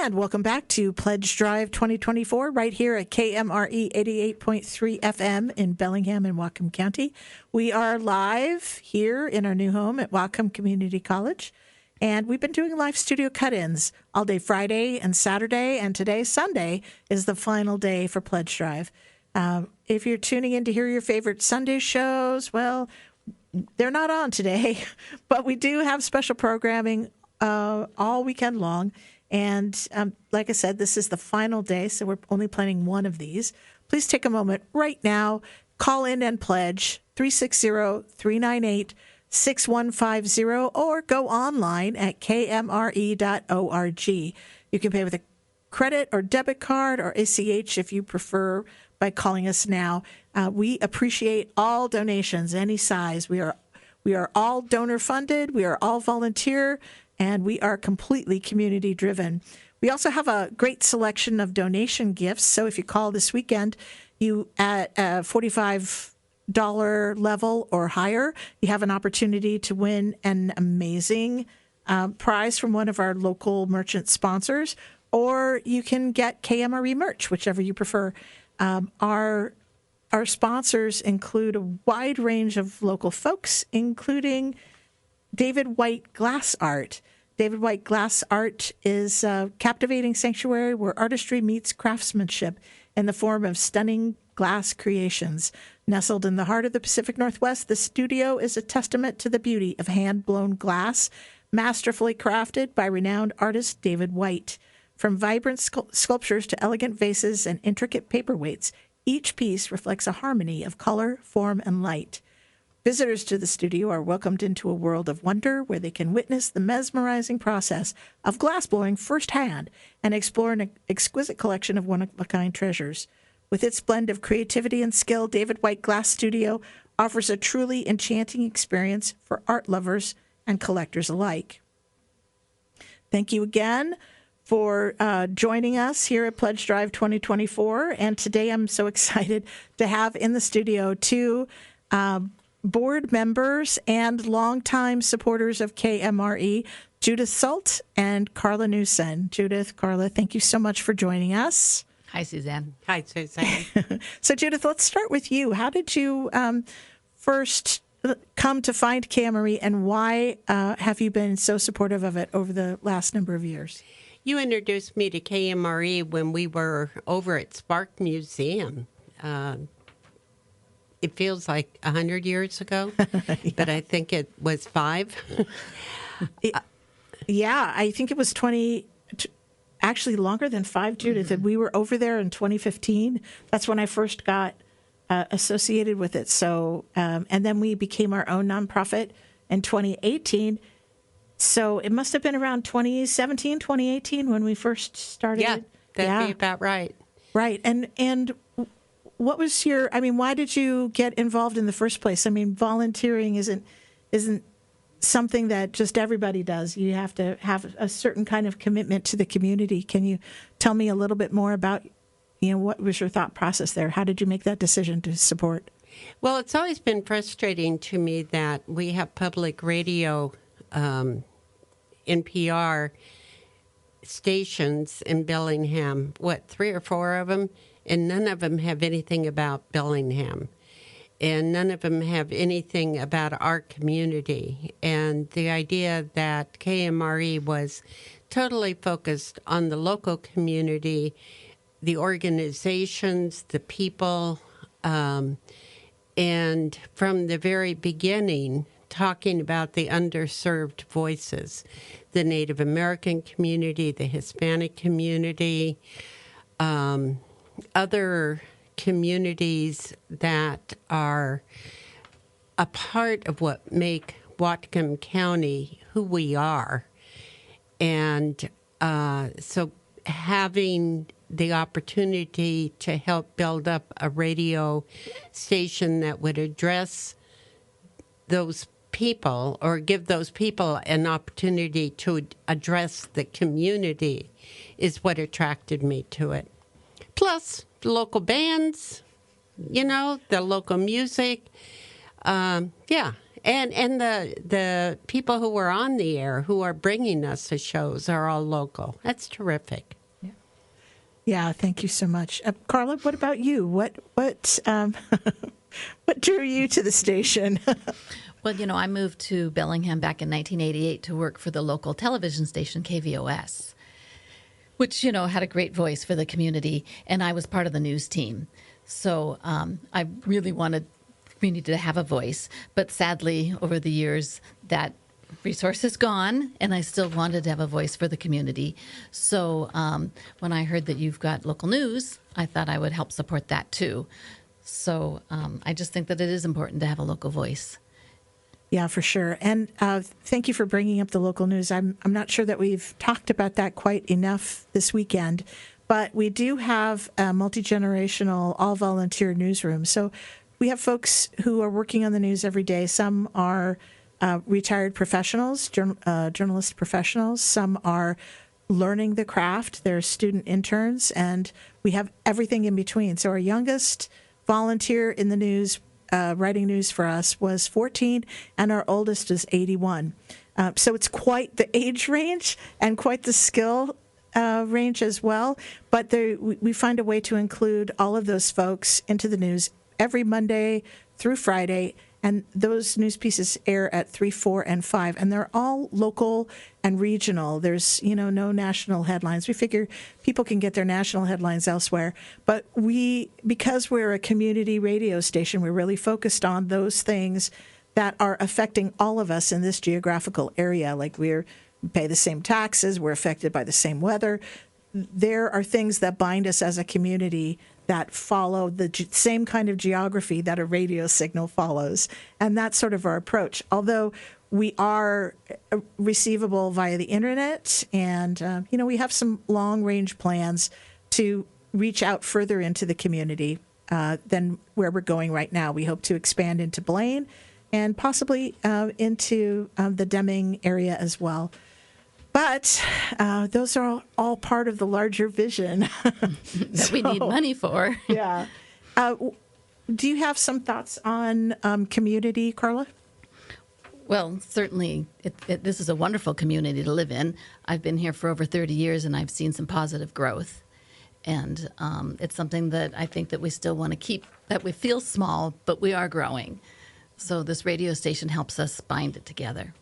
And welcome back to Pledge Drive 2024 right here at KMRE 88.3 FM in Bellingham and Whatcom County. We are live here in our new home at Whatcom Community College. And we've been doing live studio cut-ins all day Friday and Saturday, and today, Sunday, is the final day for Pledge Drive. If you're tuning in to hear your favorite Sunday shows, well, they're not on today, but we do have special programming all weekend long. And like I said, this is the final day, so we're only planning one of these. Please take a moment right now, call in and pledge 360-398-6150, or go online at kmre.org. You can pay with a credit or debit card or ACH if you prefer by calling us now. We appreciate all donations, any size. We are all donor funded. We are all volunteer. And we are completely community driven. We also have a great selection of donation gifts. So if you call this weekend, you at a $45 level or higher, you have an opportunity to win an amazing prize from one of our local merchant sponsors, or you can get KMRE merch, whichever you prefer. Our sponsors include a wide range of local folks, including David White Glass Art. David White Glass Art is a captivating sanctuary where artistry meets craftsmanship in the form of stunning glass creations. Nestled in the heart of the Pacific Northwest, the studio is a testament to the beauty of hand-blown glass, masterfully crafted by renowned artist David White. From vibrant sculptures to elegant vases and intricate paperweights, each piece reflects a harmony of color, form, and light. Visitors to the studio are welcomed into a world of wonder where they can witness the mesmerizing process of glassblowing firsthand and explore an exquisite collection of one-of-a-kind treasures. With its blend of creativity and skill, David White Glass Studio offers a truly enchanting experience for art lovers and collectors alike. Thank you again for joining us here at Pledge Drive 2024. And today I'm so excited to have in the studio two board members and longtime supporters of KMRE, Judyth Sult and Karla Newson. Judyth, Karla, thank you so much for joining us. Hi, Suzanne. Hi, Suzanne. So, Judyth, let's start with you. How did you first come to find KMRE, and why have you been so supportive of it over the last number of years? You introduced me to KMRE when we were over at Spark Museum. It feels like 100 years ago, yeah. But I think it was 5. Yeah, I think it was 20, actually longer than 5, Judyth. Mm-hmm. And we were over there in 2015. That's when I first got associated with it. So, and then we became our own nonprofit in 2018. So it must have been around 2017, 2018 when we first started. Yeah, that'd be about right. Right. And what was why did you get involved in the first place? I mean, volunteering isn't something that just everybody does. You have to have a certain kind of commitment to the community. Can you tell me a little bit more about, what was your thought process there? How did you make that decision to support? Well, it's always been frustrating to me that we have public radio, NPR stations in Bellingham, 3 or 4 of them? And none of them have anything about Bellingham. And none of them have anything about our community. And the idea that KMRE was totally focused on the local community, the organizations, the people, and from the very beginning, talking about the underserved voices, the Native American community, the Hispanic community, other communities that are a part of what make Whatcom County who we are. And so having the opportunity to help build up a radio station that would address those people or give those people an opportunity to address the community is what attracted me to it. Plus, the local bands, the local music. Yeah, And the people who are on the air who are bringing us the shows are all local. That's terrific. Yeah, thank you so much. Karla, what about you? What what drew you to the station? Well, I moved to Bellingham back in 1988 to work for the local television station KVOS, which, had a great voice for the community, and I was part of the news team. So I really wanted the community to have a voice, but sadly, over the years, that resource is gone, and I still wanted to have a voice for the community. So when I heard that you've got local news, I thought I would help support that too. So I just think that it is important to have a local voice. Yeah, for sure. And thank you for bringing up the local news. I'm not sure that we've talked about that quite enough this weekend, but we do have a multi-generational, all-volunteer newsroom. So we have folks who are working on the news every day. Some are retired professionals, journalist professionals. Some are learning the craft. They're student interns, and we have everything in between. So our youngest volunteer in the news, writing news for us, was 14, and our oldest is 81. So it's quite the age range and quite the skill range as well. But we find a way to include all of those folks into the news every Monday through Friday. And those news pieces air at 3, 4, and 5, and they're all local and regional. There's, no national headlines. We figure people can get their national headlines elsewhere. But because we're a community radio station, we're really focused on those things that are affecting all of us in this geographical area. Like we pay the same taxes, we're affected by the same weather. There are things that bind us as a community that follow the same kind of geography that a radio signal follows. And that's sort of our approach. Although we are receivable via the internet, and, we have some long-range plans to reach out further into the community than where we're going right now. We hope to expand into Blaine and possibly into the Deming area as well. But those are all part of the larger vision that we need money for. Yeah. Do you have some thoughts on community, Karla? Well, certainly, this is a wonderful community to live in. I've been here for over 30 years, and I've seen some positive growth. And it's something that I think that we still want to keep, that we feel small, but we are growing. So this radio station helps us bind it together.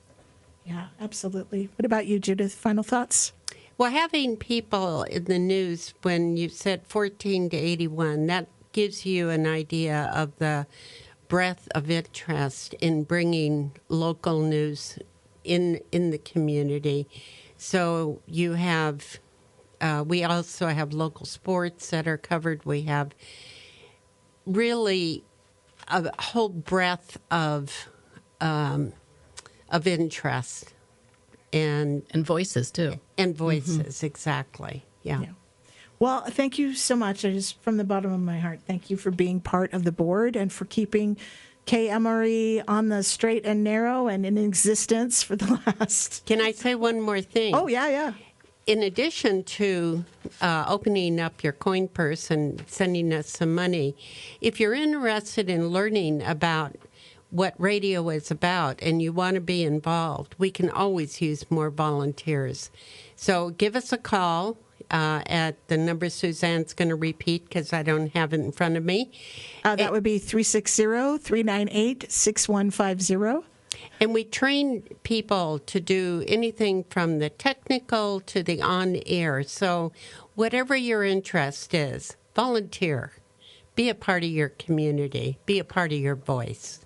Yeah, absolutely. What about you, Judyth? Final thoughts? Well, having people in the news, when you said 14 to 81, that gives you an idea of the breadth of interest in bringing local news in the community. So you have, we also have local sports that are covered. We have really a whole breadth of interest and voices too. And voices, exactly. Yeah. Well, thank you so much. I just, from the bottom of my heart, thank you for being part of the board and for keeping KMRE on the straight and narrow and in existence for the last. Can I say one more thing? Oh, yeah. In addition to opening up your coin purse and sending us some money, if you're interested in learning about what radio is about and you want to be involved, we can always use more volunteers. So give us a call at the number Suzanne's going to repeat because I don't have it in front of me. That would be 360-398-6150. And we train people to do anything from the technical to the on-air. So whatever your interest is, volunteer. Be a part of your community. Be a part of your voice.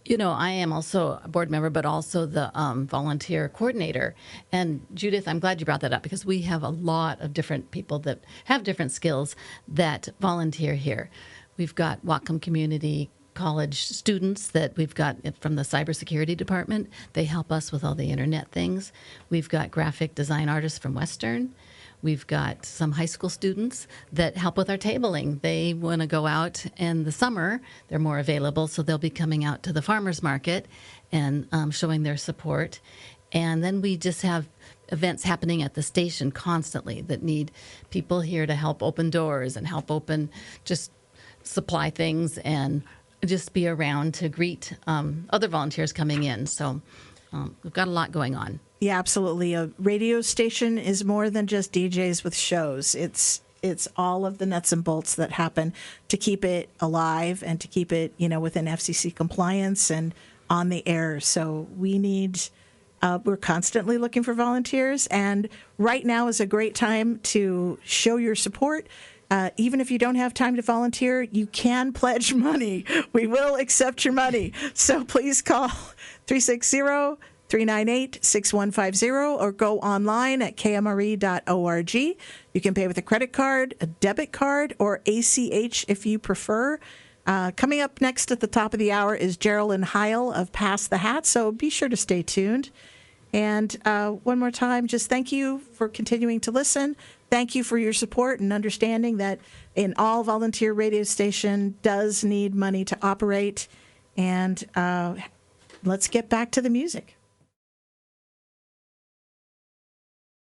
I am also a board member, but also the volunteer coordinator. And Judyth, I'm glad you brought that up because we have a lot of different people that have different skills that volunteer here. We've got Whatcom Community College students that we've got from the cybersecurity department. They help us with all the internet things. We've got graphic design artists from Western. We've got some high school students that help with our tabling. They want to go out in the summer. They're more available, so they'll be coming out to the farmers market and showing their support. And then we just have events happening at the station constantly that need people here to help open doors and help open just supply things and just be around to greet other volunteers coming in. So we've got a lot going on. Yeah, absolutely. A radio station is more than just DJs with shows. It's all of the nuts and bolts that happen to keep it alive and to keep it, within FCC compliance and on the air. So we need, we're constantly looking for volunteers. And right now is a great time to show your support. Even if you don't have time to volunteer, you can pledge money. We will accept your money. So please call 360-398-6150 or go online at KMRE.org. You can pay with a credit card, a debit card, or ACH if you prefer. Coming up next at the top of the hour is Geraldine Heil of Pass the Hat, so be sure to stay tuned. And one more time, just thank you for continuing to listen. Thank you for your support and understanding that an all-volunteer radio station does need money to operate. And let's get back to the music.